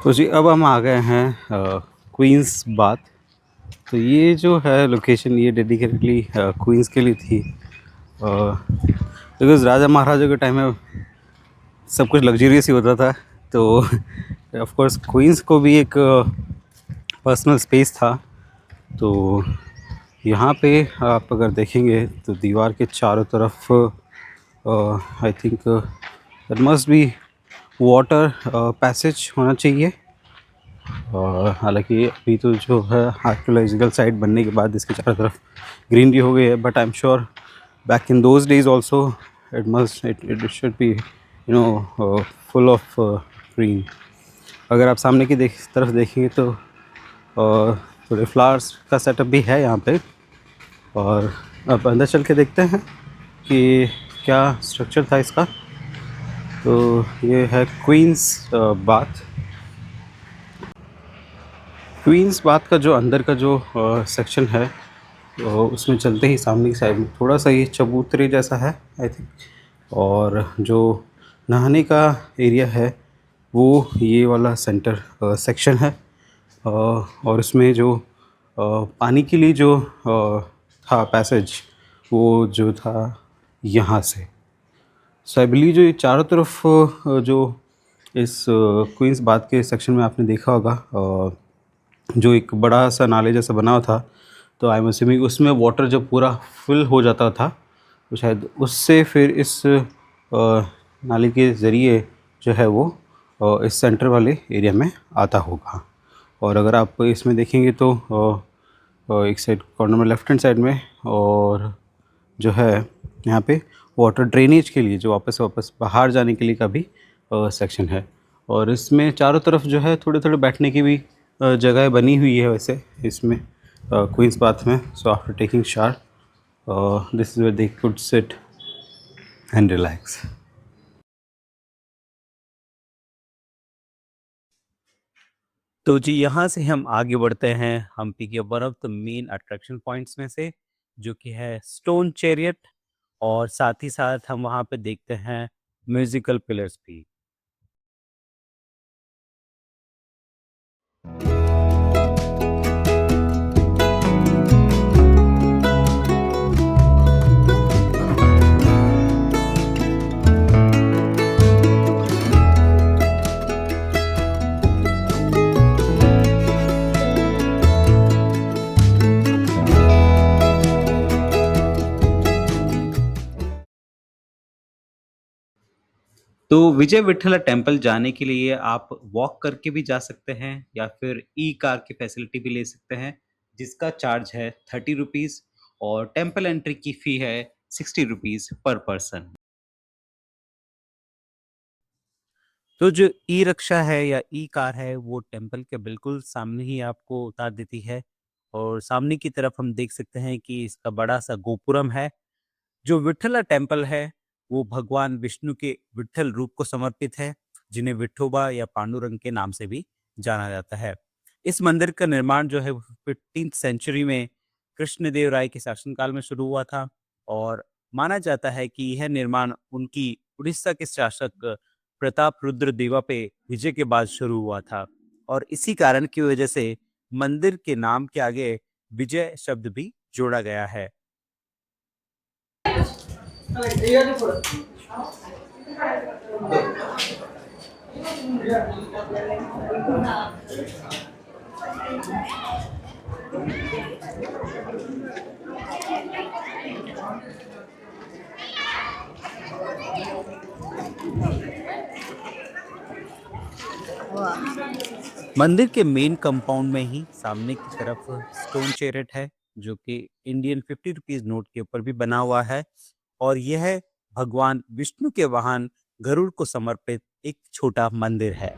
तो जी अब हम आ गए हैं क्वींस बाथ। तो ये जो है लोकेशन ये डेडिकेटली क्वींस के लिए थी, बिकॉज़ राजा महाराजा के टाइम में सब कुछ लग्जरियस ही होता था। तो ऑफ कोर्स क्वींस को भी एक पर्सनल स्पेस था। तो यहाँ पे आप अगर देखेंगे तो दीवार के चारों तरफ I think that must be water passage होना चाहिए। और हालांकि अभी तो जो है आर्कियोलॉजिकल साइट बनने के बाद इसके चारों तरफ ग्रीनरी हो गई है, but I am sure back in those days also it should be full of green. अगर आप सामने की तरफ देखेंगे तो थोड़े फ्लावर्स का सेटअप भी है यहाँ पे। और अब अंदर चल के देखते हैं कि क्या स्ट्रक्चर था इसका। तो ये है क्वींस बाथ। क्वींस बाथ का जो अंदर का जो सेक्शन है, तो उसमें चलते ही सामने की साइड में थोड़ा सा ये चबूतरे जैसा है आई थिंक। और जो नहाने का एरिया है वो ये वाला सेंटर सेक्शन है। और इसमें जो पानी के लिए जो था पैसेज वो जो था यहाँ से। सो आई बिलीव जो ये चारों तरफ जो इस क्वींस बाथ के सेक्शन में आपने देखा होगा जो एक बड़ा सा नाले जैसा बना हुआ था, तो आई एम असिउमिंग उसमें वाटर जब पूरा फुल हो जाता था तो शायद उससे फिर इस नाले के ज़रिए जो है वो इस सेंटर वाले एरिया में आता होगा। और अगर आप इसमें देखेंगे तो एक साइड कॉर्नर में लेफ्ट हैंड साइड में और जो है यहाँ पे वाटर ड्रेनेज के लिए जो वापस बाहर जाने के लिए का भी सेक्शन है। और इसमें चारों तरफ जो है थोड़े थोड़े बैठने की भी जगह बनी हुई है वैसे इसमें क्वींस बाथ में। So after taking shower this is where they could sit and relax. तो जी यहाँ से हम आगे बढ़ते हैं हम्पी के one of the main attraction points में से, जो कि है स्टोन चैरियट। और साथ ही साथ हम वहाँ पे देखते हैं म्यूजिकल पिलर्स भी। तो विजय विठला टेम्पल जाने के लिए आप वॉक करके भी जा सकते हैं या फिर ई कार की फैसिलिटी भी ले सकते हैं, जिसका चार्ज है 30 रुपीज़। और टेम्पल एंट्री की फ़ी है 60 रुपीज़ पर पर्सन। तो जो ई रिक्शा है या ई कार है वो टेम्पल के बिल्कुल सामने ही आपको उतार देती है। और सामने की तरफ हम देख सकते हैं कि इसका बड़ा सा गोपुरम है। जो विठ्ठला टेम्पल है वो भगवान विष्णु के विठ्ठल रूप को समर्पित है, जिन्हें विठोबा या पांडुरंग के नाम से भी जाना जाता है। इस मंदिर का निर्माण जो है 15th सेंचुरी में कृष्णदेव राय के शासनकाल में शुरू हुआ था। और माना जाता है कि यह निर्माण उनकी उड़ीसा के शासक प्रताप रुद्र देवा पे विजय के बाद शुरू हुआ था। और इसी कारण की वजह से मंदिर के नाम के आगे विजय शब्द भी जोड़ा गया है। मंदिर के मेन कंपाउंड में ही सामने की तरफ स्टोन चैरियट है, जो कि इंडियन 50 रुपीज नोट के ऊपर भी बना हुआ है। और यह भगवान विष्णु के वाहन गरुड़ को समर्पित एक छोटा मंदिर है।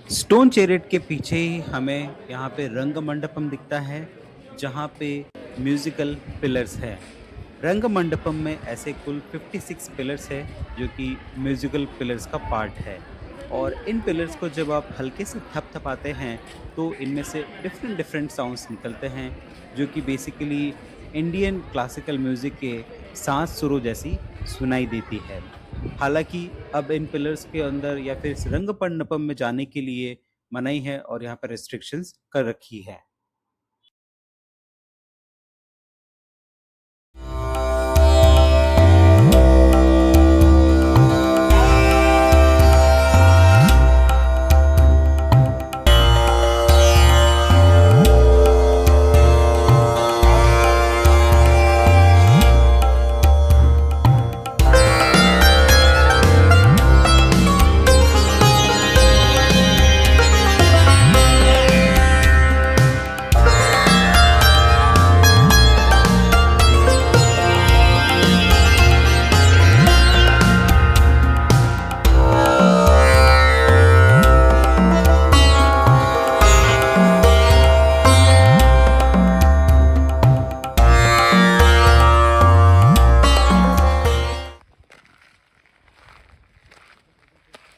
स्टोन चैरियट के पीछे ही हमें यहाँ पे रंग मंडपम दिखता है, जहाँ पे म्यूजिकल पिलर्स है। रंग मंडपम में ऐसे कुल 56 पिलर्स है, जो कि म्यूजिकल पिलर्स का पार्ट है। और इन पिलर्स को जब आप हल्के से थपथपाते हैं, तो इनमें से डिफरेंट डिफरेंट साउंड्स निकलते हैं, जो कि बेसिकली इंडियन क्लासिकल म्यूजिक के सांस सुरों जैसी सुनाई देती है। हालाँकि अब इन पिलर्स के अंदर या फिर इस रंग मंडपम में जाने के लिए मनाही है और यहाँ पर रिस्ट्रिक्शंस कर रखी है।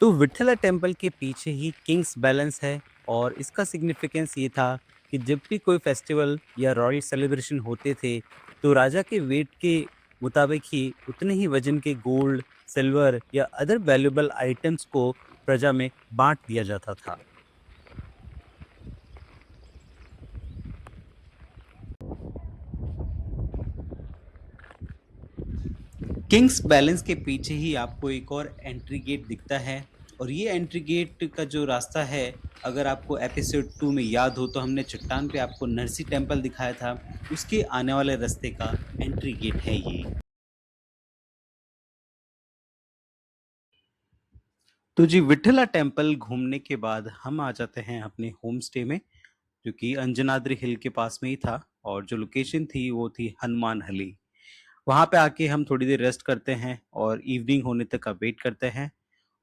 तो विट्ठला टेम्पल के पीछे ही किंग्स बैलेंस है और इसका सिग्निफिकेंस ये था कि जब भी कोई फेस्टिवल या रॉयल सेलिब्रेशन होते थे, तो राजा के वेट के मुताबिक ही उतने ही वजन के गोल्ड, सिल्वर या अदर वैल्यूएबल आइटम्स को प्रजा में बांट दिया जाता था। किंग्स बैलेंस के पीछे ही आपको एक और एंट्री गेट दिखता है और ये एंट्री गेट का जो रास्ता है, अगर आपको एपिसोड 2 में याद हो तो हमने चट्टान पे आपको नरसी टेम्पल दिखाया था, उसके आने वाले रास्ते का एंट्री गेट है ये। तो जी विट्ठला टेम्पल घूमने के बाद हम आ जाते हैं अपने होम स्टे में, जो कि अंजनाद्री हिल के पास में ही था और जो लोकेशन थी वो थी हनुमान हली। वहाँ पे आके हम थोड़ी देर रेस्ट करते हैं और इवनिंग होने तक का वेट करते हैं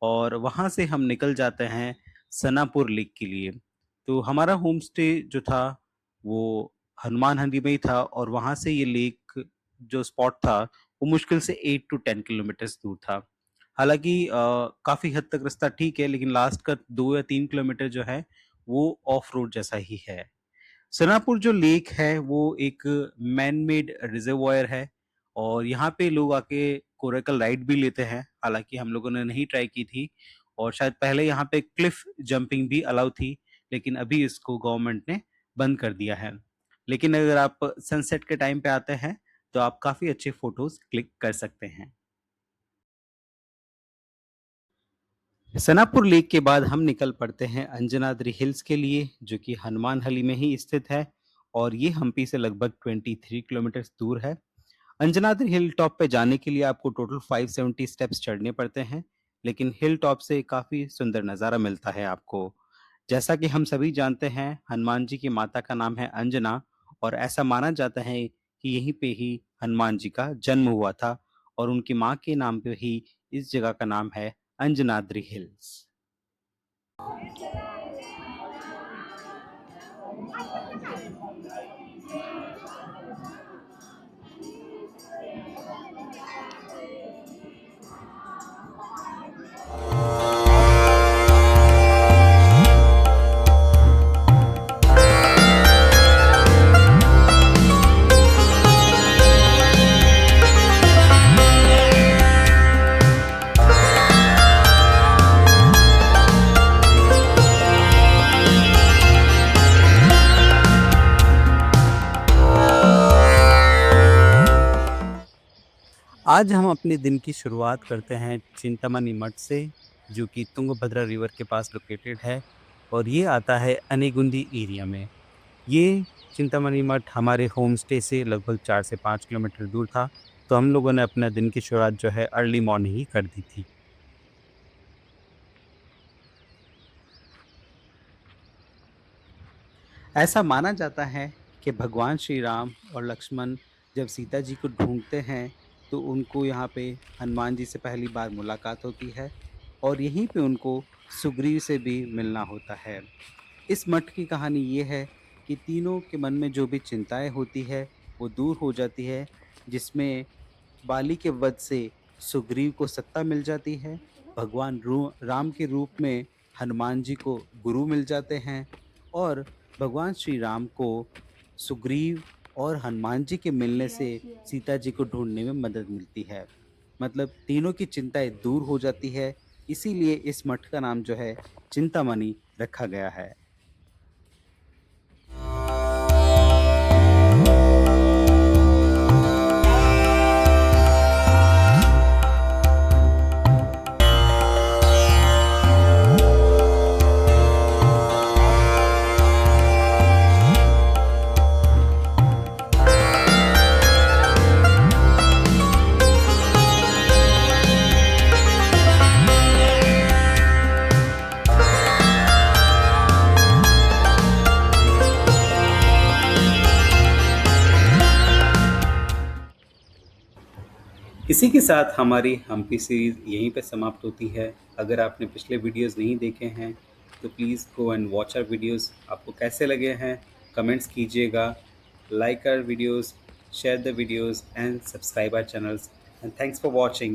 और वहाँ से हम निकल जाते हैं सनापुर लेक के लिए। तो हमारा होम स्टे जो था वो हनुमान हंडी में ही था और वहाँ से ये लेक जो स्पॉट था वो मुश्किल से 8 टू 10 किलोमीटर्स दूर था। हालाँकि काफ़ी हद तक रास्ता ठीक है, लेकिन लास्ट का 2 या 3 किलोमीटर जो है वो ऑफ रोड जैसा ही है। सनापुर जो लेक है वो एक मैन मेड रिजर्वॉयर है और यहाँ पे लोग आके कोरेकल राइड भी लेते हैं। हालांकि हम लोगों ने नहीं ट्राई की थी और शायद पहले यहाँ पे क्लिफ जंपिंग भी अलाउ थी, लेकिन अभी इसको गवर्नमेंट ने बंद कर दिया है। लेकिन अगर आप सनसेट के टाइम पे आते हैं तो आप काफ़ी अच्छे फोटोज क्लिक कर सकते हैं। सनापुर लेक के बाद हम निकल पड़ते हैं अंजनाद्री हिल्स के लिए, जो कि हनुमानहली में ही स्थित है और ये हम्पी से लगभग 23 किलोमीटर दूर है। अंजनाद्री हिल टॉप पे जाने के लिए आपको टोटल 570 स्टेप्स चढ़ने पड़ते हैं, लेकिन हिल टॉप से काफ़ी सुंदर नज़ारा मिलता है आपको। जैसा कि हम सभी जानते हैं, हनुमान जी की माता का नाम है अंजना और ऐसा माना जाता है कि यहीं पे ही हनुमान जी का जन्म हुआ था और उनकी माँ के नाम पे ही इस जगह का नाम है अंजनाद्री हिल्स। आज हम अपने दिन की शुरुआत करते हैं चिंतामणि मठ से, जो कि तुंगभद्रा रिवर के पास लोकेटेड है और ये आता है अनेगुंदी एरिया में। ये चिंतामणि मठ हमारे होम स्टे से लगभग 4 से 5 किलोमीटर दूर था, तो हम लोगों ने अपना दिन की शुरुआत जो है अर्ली मॉर्निंग ही कर दी थी। ऐसा माना जाता है कि भगवान श्री राम और लक्ष्मण जब सीता जी को ढूंढते हैं, तो उनको यहाँ पे हनुमान जी से पहली बार मुलाकात होती है और यहीं पे उनको सुग्रीव से भी मिलना होता है। इस मठ की कहानी ये है कि तीनों के मन में जो भी चिंताएँ होती है, वो दूर हो जाती है, जिसमें बाली के वध से सुग्रीव को सत्ता मिल जाती है, भगवान राम के रूप में हनुमान जी को गुरु मिल जाते हैं और भगवान श्री राम को सुग्रीव और हनुमान जी के मिलने से सीता जी को ढूँढने में मदद मिलती है। मतलब तीनों की चिंताएँ दूर हो जाती है, इसीलिए इस मठ का नाम जो है चिंतामणि रखा गया है। इसी के साथ हमारी हम्पी सीरीज़ यहीं पे समाप्त होती है। अगर आपने पिछले वीडियोस नहीं देखे हैं तो please go and watch our videos. आपको कैसे लगे हैं कमेंट्स कीजिएगा, like our videos, share the videos and subscribe our channels and thanks for watching.